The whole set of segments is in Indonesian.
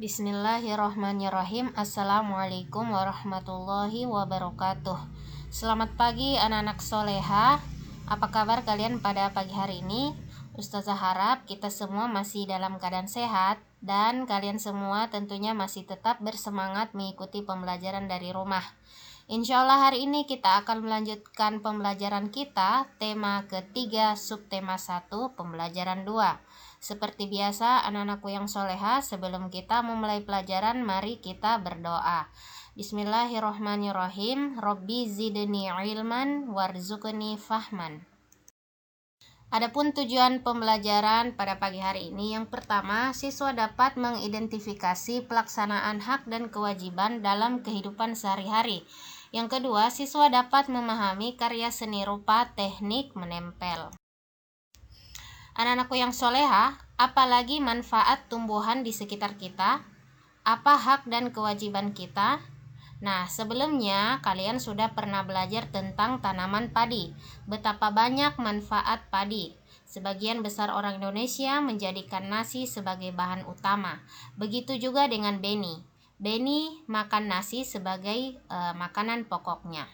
Bismillahirrahmanirrahim. Assalamualaikum warahmatullahi wabarakatuh. Selamat pagi anak-anak soleha. Apa kabar kalian pada pagi hari ini? Ustazah harap kita semua masih dalam keadaan sehat dan kalian semua tentunya masih tetap bersemangat mengikuti pembelajaran dari rumah. Insya Allah hari ini kita akan melanjutkan pembelajaran kita tema ketiga subtema 1 pembelajaran 2. Seperti biasa anak-anakku yang soleha, sebelum kita memulai pelajaran mari kita berdoa. Bismillahirrohmanirrohim. Robbi zidni ilman warzuqni fahman. Adapun tujuan pembelajaran pada pagi hari ini, yang pertama, siswa dapat mengidentifikasi pelaksanaan hak dan kewajiban dalam kehidupan sehari-hari. Yang kedua, siswa dapat memahami karya seni rupa teknik menempel. Anak-anakku yang soleha, apalagi manfaat tumbuhan di sekitar kita? Apa hak dan kewajiban kita? Nah, sebelumnya kalian sudah pernah belajar tentang tanaman padi. Betapa banyak manfaat padi. Sebagian besar orang Indonesia menjadikan nasi sebagai bahan utama. Begitu juga dengan beni. Beni makan nasi sebagai makanan pokoknya.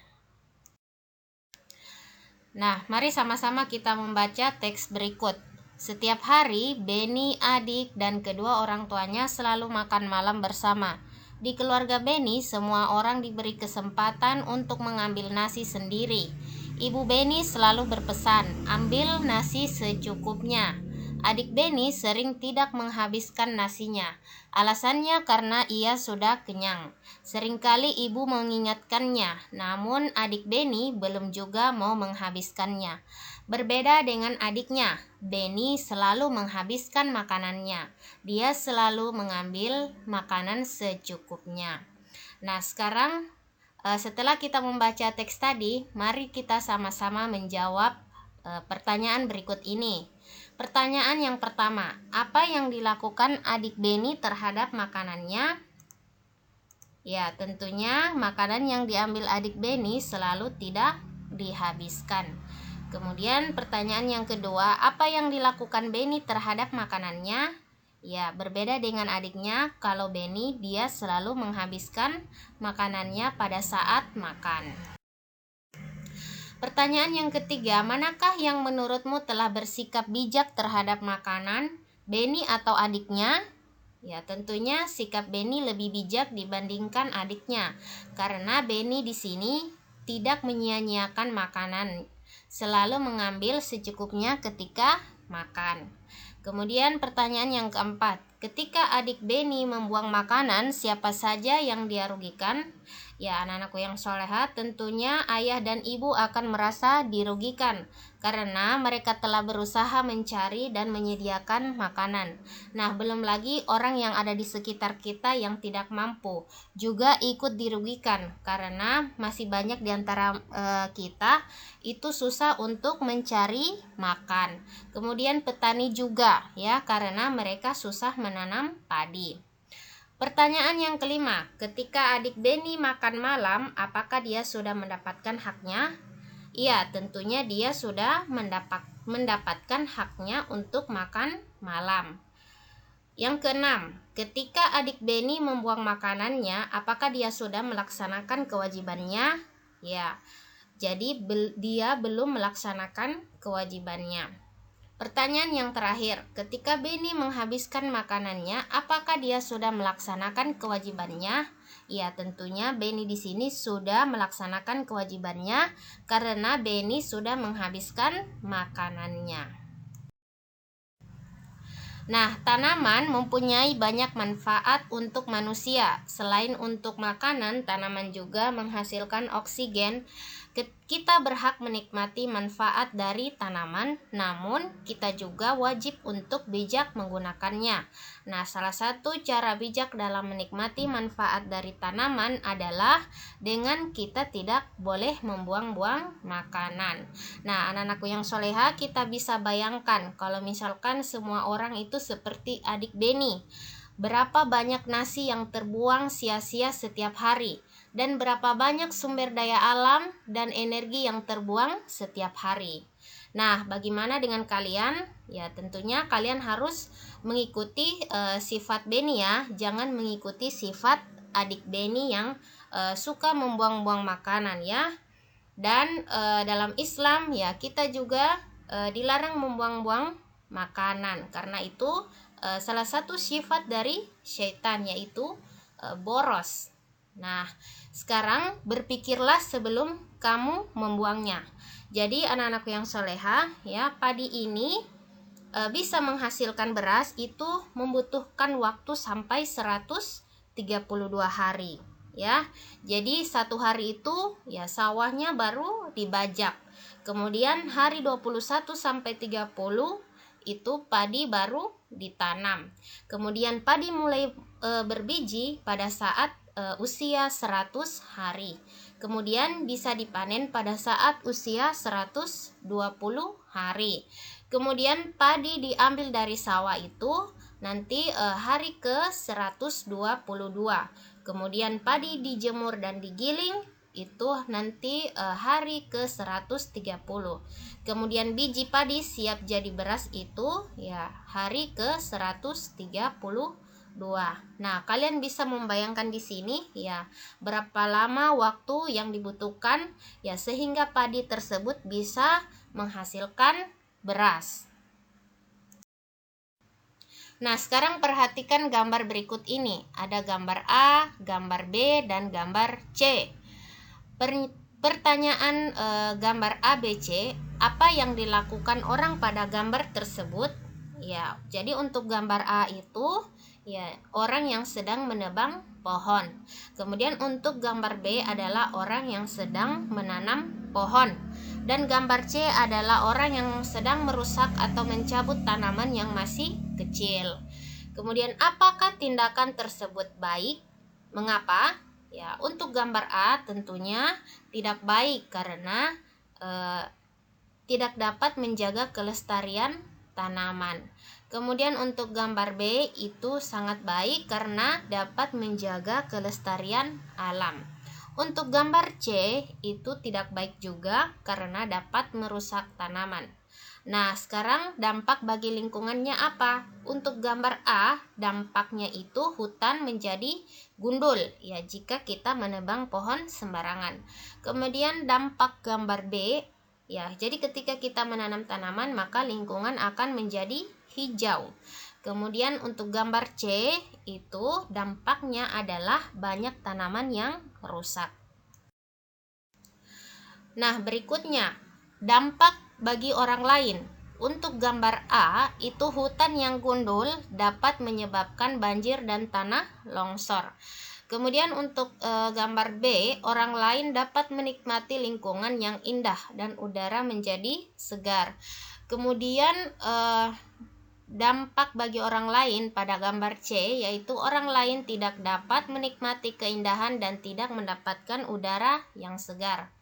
Nah, mari sama-sama kita membaca teks berikut. Setiap hari, Beni, adik, dan kedua orang tuanya selalu makan malam bersama. Di keluarga Beni, semua orang diberi kesempatan untuk mengambil nasi sendiri. Ibu Beni selalu berpesan, ambil nasi secukupnya. Adik Beni sering tidak menghabiskan nasinya. Alasannya karena ia sudah kenyang. Seringkali ibu mengingatkannya, namun adik Beni belum juga mau menghabiskannya. Berbeda dengan adiknya, Beni selalu menghabiskan makanannya. Dia selalu mengambil makanan secukupnya. Nah, sekarang setelah kita membaca teks tadi, mari kita sama-sama menjawab pertanyaan berikut ini. Pertanyaan yang pertama, apa yang dilakukan adik Beni terhadap makanannya? Ya, tentunya makanan yang diambil adik Beni selalu tidak dihabiskan. Kemudian pertanyaan yang kedua, apa yang dilakukan Beni terhadap makanannya? Ya, berbeda dengan adiknya, kalau Beni dia selalu menghabiskan makanannya pada saat makan. Pertanyaan yang ketiga, manakah yang menurutmu telah bersikap bijak terhadap makanan, Beni atau adiknya? Ya, tentunya sikap Beni lebih bijak dibandingkan adiknya, karena Beni di sini tidak menyia-nyiakan makanan, selalu mengambil secukupnya ketika makan. Kemudian pertanyaan yang keempat, ketika adik Beni membuang makanan, siapa saja yang dia rugikan? Ya, anak-anakku yang soleha, tentunya ayah dan ibu akan merasa dirugikan karena mereka telah berusaha mencari dan menyediakan makanan. Nah, belum lagi orang yang ada di sekitar kita yang tidak mampu juga ikut dirugikan karena masih banyak di antara kita itu susah untuk mencari makan. Kemudian petani juga ya, karena mereka susah menanam padi. Pertanyaan yang kelima, ketika adik Beni makan malam, apakah dia sudah mendapatkan haknya? Iya, tentunya dia sudah mendapatkan haknya untuk makan malam. Yang keenam, ketika adik Beni membuang makanannya, apakah dia sudah melaksanakan kewajibannya? Ya, jadi dia belum melaksanakan kewajibannya. Pertanyaan yang terakhir, ketika Beni menghabiskan makanannya, apakah dia sudah melaksanakan kewajibannya? Ya, tentunya Beni di sini sudah melaksanakan kewajibannya karena Beni sudah menghabiskan makanannya. Nah, tanaman mempunyai banyak manfaat untuk manusia. Selain untuk makanan, tanaman juga menghasilkan oksigen. Kita berhak menikmati manfaat dari tanaman, namun kita juga wajib untuk bijak menggunakannya. Nah, salah satu cara bijak dalam menikmati manfaat dari tanaman adalah dengan kita tidak boleh membuang-buang makanan. Nah, anak-anakku yang soleha, kita bisa bayangkan kalau misalkan semua orang itu seperti adik Beni. Berapa banyak nasi yang terbuang sia-sia setiap hari, dan berapa banyak sumber daya alam dan energi yang terbuang setiap hari. Nah, bagaimana dengan kalian? Ya, tentunya kalian harus mengikuti sifat Beni ya. Jangan mengikuti sifat adik Beni yang suka membuang-buang makanan ya. Dan dalam Islam ya kita juga dilarang membuang-buang makanan. Karena itu salah satu sifat dari syaitan, yaitu boros. Nah, sekarang berpikirlah sebelum kamu membuangnya. Jadi anak-anakku yang soleha ya, padi ini bisa menghasilkan beras itu membutuhkan waktu sampai 132 hari ya. Jadi satu hari itu ya sawahnya baru dibajak. Kemudian hari 21 sampai 30 itu padi baru ditanam. Kemudian padi mulai berbiji pada saat usia 100 hari. Kemudian bisa dipanen pada saat usia 120 hari. Kemudian padi diambil dari sawah itu nanti hari ke 122. Kemudian padi dijemur dan digiling itu nanti hari ke 130. Kemudian biji padi siap jadi beras itu ya hari ke 132. Nah, kalian bisa membayangkan di sini ya berapa lama waktu yang dibutuhkan ya sehingga padi tersebut bisa menghasilkan beras. Nah, sekarang perhatikan gambar berikut ini. Ada gambar A, gambar B, dan gambar C. Pertanyaan gambar A, B, C, apa yang dilakukan orang pada gambar tersebut? Ya, jadi untuk gambar A itu ya orang yang sedang menebang pohon. Kemudian untuk gambar B adalah orang yang sedang menanam pohon. Dan gambar C adalah orang yang sedang merusak atau mencabut tanaman yang masih kecil. Kemudian apakah tindakan tersebut baik? Mengapa? Ya, untuk gambar A tentunya tidak baik karena tidak dapat menjaga kelestarian tanaman. Kemudian untuk gambar B itu sangat baik karena dapat menjaga kelestarian alam. Untuk gambar C itu tidak baik juga karena dapat merusak tanaman. Nah, sekarang dampak bagi lingkungannya apa? Untuk gambar A, dampaknya itu hutan menjadi gundul ya jika kita menebang pohon sembarangan. Kemudian dampak gambar B ya, jadi ketika kita menanam tanaman maka lingkungan akan menjadi hijau. Kemudian untuk gambar C itu dampaknya adalah banyak tanaman yang rusak. Nah, berikutnya dampak bagi orang lain. Untuk gambar A itu hutan yang gundul dapat menyebabkan banjir dan tanah longsor. Kemudian untuk gambar B, orang lain dapat menikmati lingkungan yang indah dan udara menjadi segar. Kemudian dampak bagi orang lain pada gambar C yaitu orang lain tidak dapat menikmati keindahan dan tidak mendapatkan udara yang segar.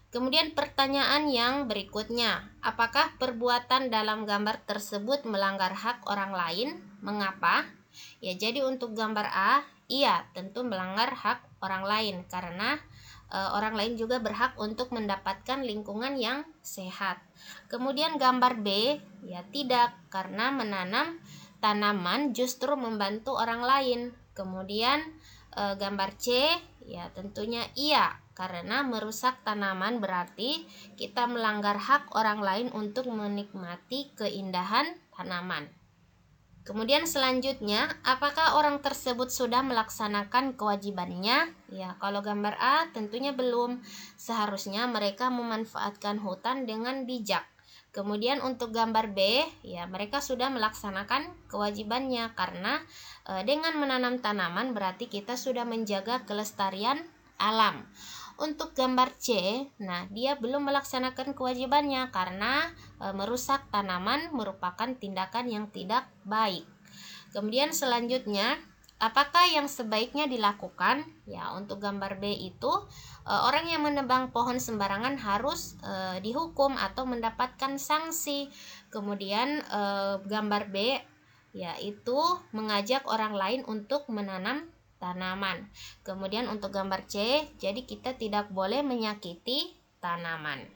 Kemudian pertanyaan yang berikutnya, apakah perbuatan dalam gambar tersebut melanggar hak orang lain? Mengapa? Ya, jadi untuk gambar A, iya tentu melanggar hak orang lain karena orang lain juga berhak untuk mendapatkan lingkungan yang sehat. Kemudian gambar B, ya tidak, karena menanam tanaman justru membantu orang lain. Kemudian gambar C, ya tentunya iya, karena merusak tanaman berarti kita melanggar hak orang lain untuk menikmati keindahan tanaman. Kemudian selanjutnya, apakah orang tersebut sudah melaksanakan kewajibannya? Ya, kalau gambar A tentunya belum. Seharusnya mereka memanfaatkan hutan dengan bijak. Kemudian untuk gambar B, ya mereka sudah melaksanakan kewajibannya karena dengan menanam tanaman berarti kita sudah menjaga kelestarian alam. Untuk gambar C, nah dia belum melaksanakan kewajibannya karena merusak tanaman merupakan tindakan yang tidak baik. Kemudian selanjutnya, apakah yang sebaiknya dilakukan? Ya, untuk gambar B itu orang yang menebang pohon sembarangan harus dihukum atau mendapatkan sanksi. Kemudian gambar B yaitu mengajak orang lain untuk menanam tanaman. Kemudian untuk gambar C, jadi kita tidak boleh menyakiti tanaman.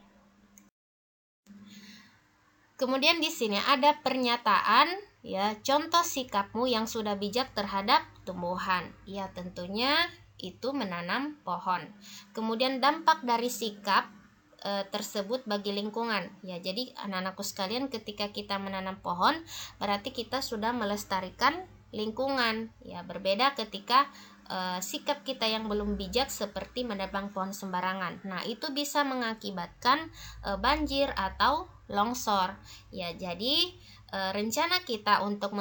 Kemudian di sini ada pernyataan, ya, contoh sikapmu yang sudah bijak terhadap tumbuhan. Ya, tentunya itu menanam pohon. Kemudian dampak dari sikap tersebut bagi lingkungan. Ya, jadi anak-anakku sekalian, ketika kita menanam pohon, berarti kita sudah melestarikan lingkungan. Ya, berbeda ketika sikap kita yang belum bijak seperti menebang pohon sembarangan. Nah, itu bisa mengakibatkan banjir atau longsor. Ya, jadi rencana kita untuk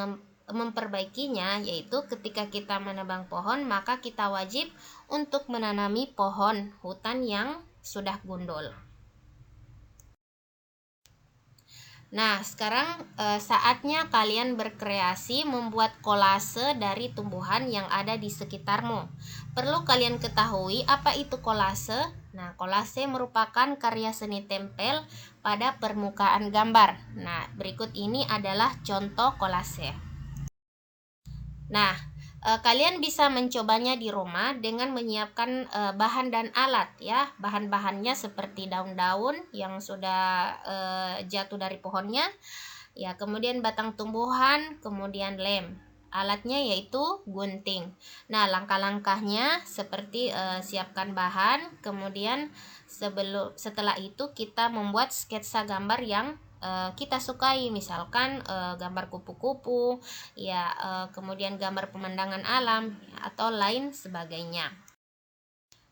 memperbaikinya yaitu ketika kita menebang pohon, maka kita wajib untuk menanami pohon hutan yang sudah gundul. Nah, sekarang saatnya kalian berkreasi membuat kolase dari tumbuhan yang ada di sekitarmu. Perlu kalian ketahui apa itu kolase. Nah, kolase merupakan karya seni tempel pada permukaan gambar. Nah, berikut ini adalah contoh kolase. Nah, kalian bisa mencobanya di rumah dengan menyiapkan bahan dan alat, ya. Bahan-bahannya seperti daun-daun yang sudah jatuh dari pohonnya, ya, kemudian batang tumbuhan, kemudian lem. Alatnya yaitu gunting. Nah, langkah-langkahnya seperti siapkan bahan, kemudian setelah itu kita membuat sketsa gambar yang kita sukai, misalkan gambar kupu-kupu, ya, kemudian gambar pemandangan alam atau lain sebagainya.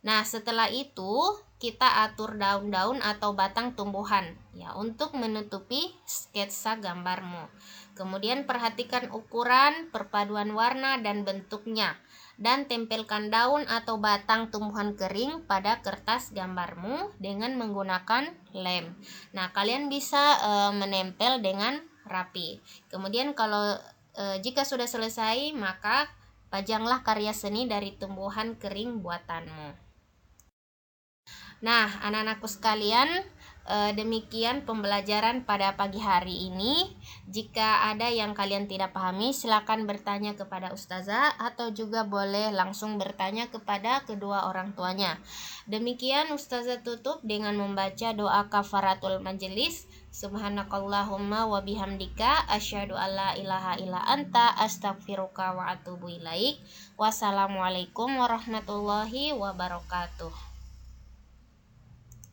Nah, setelah itu kita atur daun-daun atau batang tumbuhan, ya, untuk menutupi sketsa gambarmu. Kemudian perhatikan ukuran, perpaduan warna dan bentuknya, dan tempelkan daun atau batang tumbuhan kering pada kertas gambarmu dengan menggunakan lem. Nah, kalian bisa menempel dengan rapi. Kemudian kalau jika sudah selesai, maka pajanglah karya seni dari tumbuhan kering buatanmu. Nah, anak-anakku sekalian, demikian pembelajaran pada pagi hari ini. Jika ada yang kalian tidak pahami, silakan bertanya kepada ustazah atau juga boleh langsung bertanya kepada kedua orang tuanya. Demikian ustazah tutup dengan membaca doa kafaratul majelis. Subhanakallahumma wa bihamdika asyhadu alla ilaha illa anta astaghfiruka wa atubu ilaik. Wassalamualaikum warahmatullahi wabarakatuh.